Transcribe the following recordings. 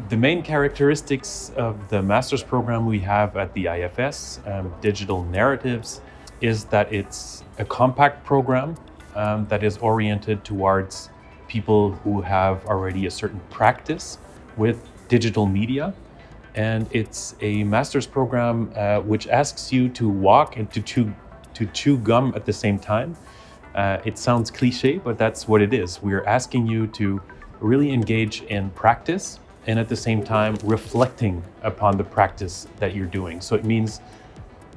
The main characteristics of the master's program we have at the IFS, Digital Narratives, is that it's a compact program that is oriented towards people who have already a certain practice with digital media. And it's a master's program which asks you to walk and to chew gum at the same time. It sounds cliche, but that's what it is. We're asking you to really engage in practice and at the same time reflecting upon the practice that you're doing. So it means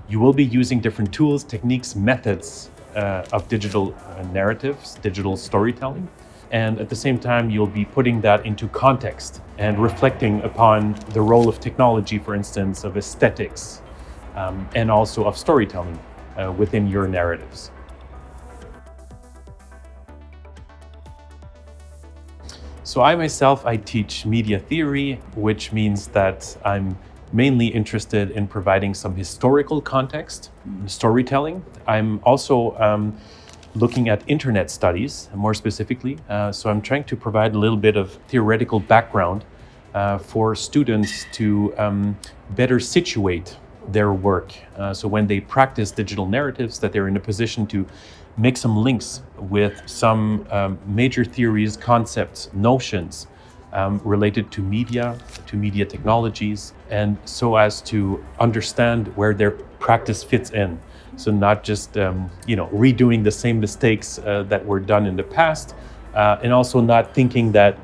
you will be using different tools, techniques, methods of digital narratives, digital storytelling. And at the same time, you'll be putting that into context and reflecting upon the role of technology, for instance, of aesthetics, and also of storytelling within your narratives. So I myself, I teach media theory, which means that I'm mainly interested in providing some historical context, storytelling. I'm also looking at internet studies, more specifically. So I'm trying to provide a little bit of theoretical background for students to better situate their work. So when they practice digital narratives, that they're in a position to make some links with some major theories, concepts, notions related to media technologies, and so as to understand where their practice fits in. So not just redoing the same mistakes that were done in the past, and also not thinking that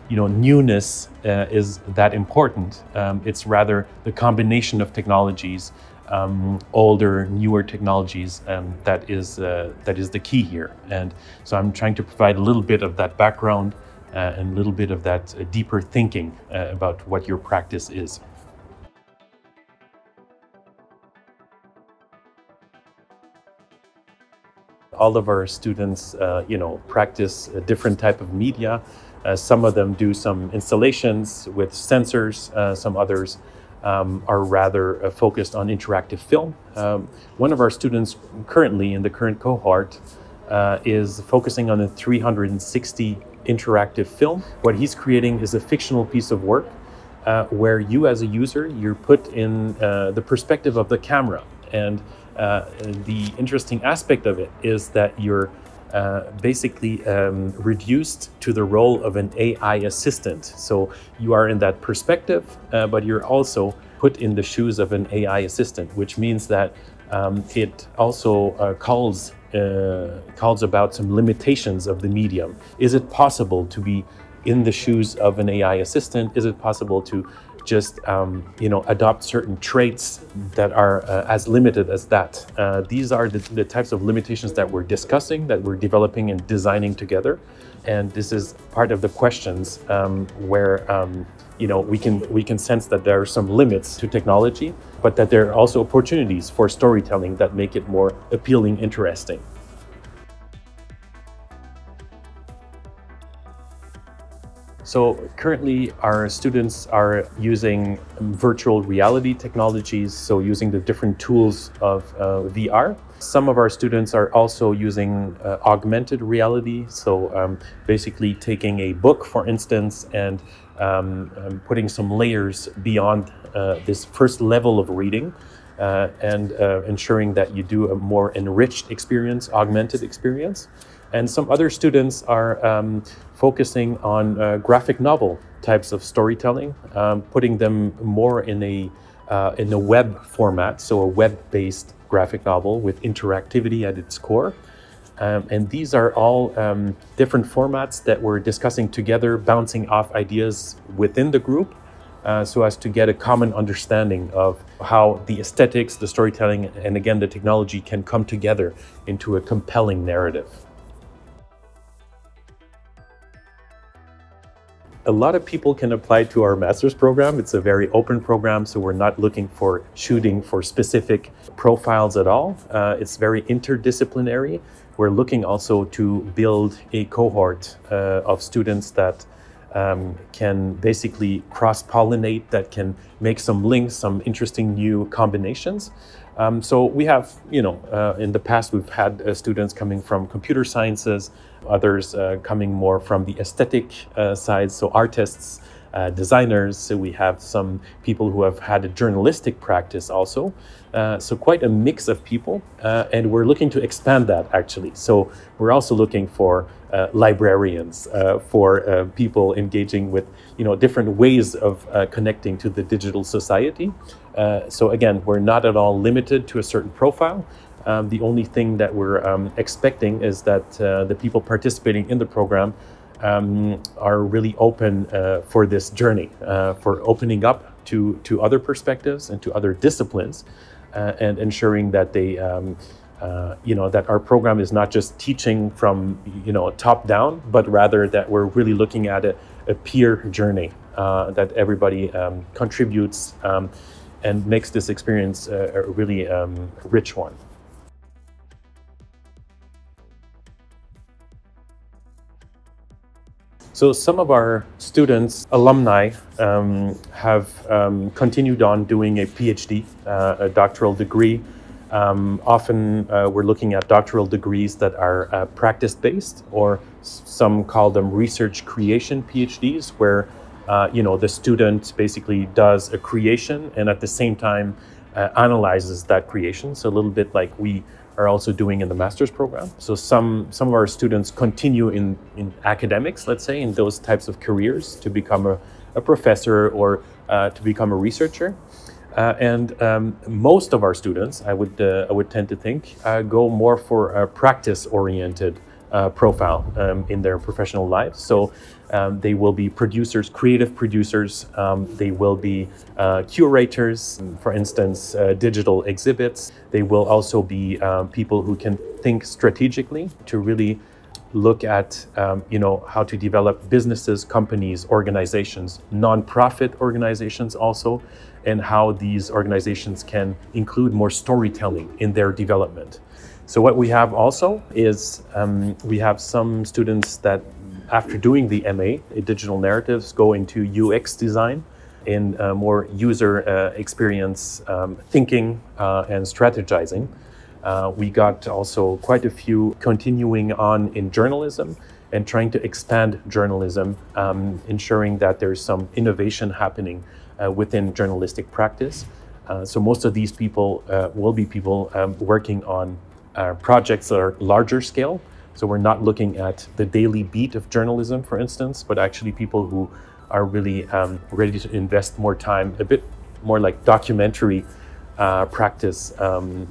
newness is that important. It's rather the combination of technologies, older, newer technologies, that is the key here. And so I'm trying to provide a little bit of that background and a little bit of that deeper thinking about what your practice is. All of our students, practice a different type of media. Some of them do some installations with sensors. Some others are rather focused on interactive film. One of our students currently in the current cohort is focusing on a 360 interactive film. What he's creating is a fictional piece of work where you as a user, you're put in the perspective of the camera. And the interesting aspect of it is that you're basically reduced to the role of an AI assistant. So you are in that perspective, but you're also put in the shoes of an AI assistant, which means that it also calls about some limitations of the medium. Is it possible to be in the shoes of an AI assistant? Is it possible to just adopt certain traits that are as limited as that? These are the types of limitations that we're discussing, that we're developing and designing together. And this is part of the questions where we can sense that there are some limits to technology, but that there are also opportunities for storytelling that make it more appealing, interesting. So currently our students are using virtual reality technologies, so using the different tools of VR. Some of our students are also using augmented reality, so basically taking a book, for instance, and putting some layers beyond this first level of reading, and ensuring that you do a more enriched experience, augmented experience. And some other students are focusing on graphic novel types of storytelling, putting them more in a web format, so a web-based graphic novel with interactivity at its core. And these are all different formats that we're discussing together, bouncing off ideas within the group, so as to get a common understanding of how the aesthetics, the storytelling, and again, the technology can come together into a compelling narrative. A lot of people can apply to our master's program. It's a very open program, so we're not looking for shooting for specific profiles at all. It's very interdisciplinary. We're looking also to build a cohort of students that can basically cross-pollinate, that can make some links, some interesting new combinations. So we have, in the past, we've had students coming from computer sciences, others coming more from the aesthetic side, so artists, designers. So we have some people who have had a journalistic practice also. So quite a mix of people, and we're looking to expand that actually. So we're also looking for librarians, for people engaging with different ways of connecting to the digital society. So again, we're not at all limited to a certain profile. The only thing that we're expecting is that the people participating in the program are really open for this journey, for opening up to other perspectives and to other disciplines, and ensuring that they, that our program is not just teaching from, top down, but rather that we're really looking at a peer journey, that everybody contributes and makes this experience a really rich one. So some of our students, alumni, have continued on doing a PhD, a doctoral degree. Often we're looking at doctoral degrees that are practice-based, or some call them research creation PhDs, where the student basically does a creation and at the same time analyzes that creation. So a little bit like we are also doing in the master's program. So some of our students continue in academics, let's say, in those types of careers to become a professor or to become a researcher. And most of our students, I would tend to think, go more for a practice-oriented profile in their professional lives. So they will be producers, creative producers. They will be curators, for instance, digital exhibits. They will also be people who can think strategically to really look at, how to develop businesses, companies, organizations, nonprofit organizations also, and how these organizations can include more storytelling in their development. So what we have also is we have some students that, after doing the MA in digital narratives, go into UX design in more user experience thinking and strategizing. We got also quite a few continuing on in journalism and trying to expand journalism, ensuring that there's some innovation happening within journalistic practice. So most of these people will be people working on projects that are larger scale. So we're not looking at the daily beat of journalism, for instance, but actually people who are really ready to invest more time, a bit more like documentary practice.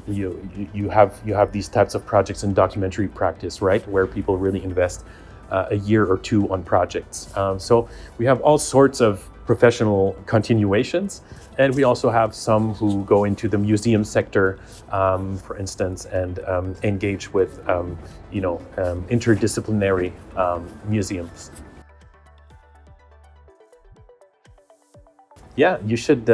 You have these types of projects in documentary practice, right, where people really invest a year or two on projects. So we have all sorts of professional continuations, and we also have some who go into the museum sector, for instance, and engage with interdisciplinary museums. Yeah, you should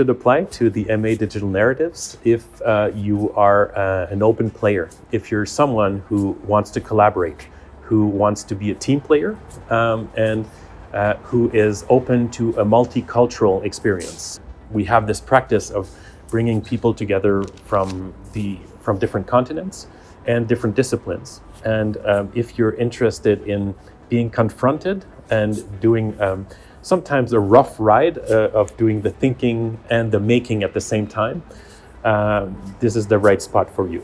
apply to the MA Digital Narratives if you are an open player, if you're someone who wants to collaborate, who wants to be a team player, and who is open to a multicultural experience. We have this practice of bringing people together from different continents and different disciplines. And if you're interested in being confronted and doing sometimes a rough ride of doing the thinking and the making at the same time, this is the right spot for you.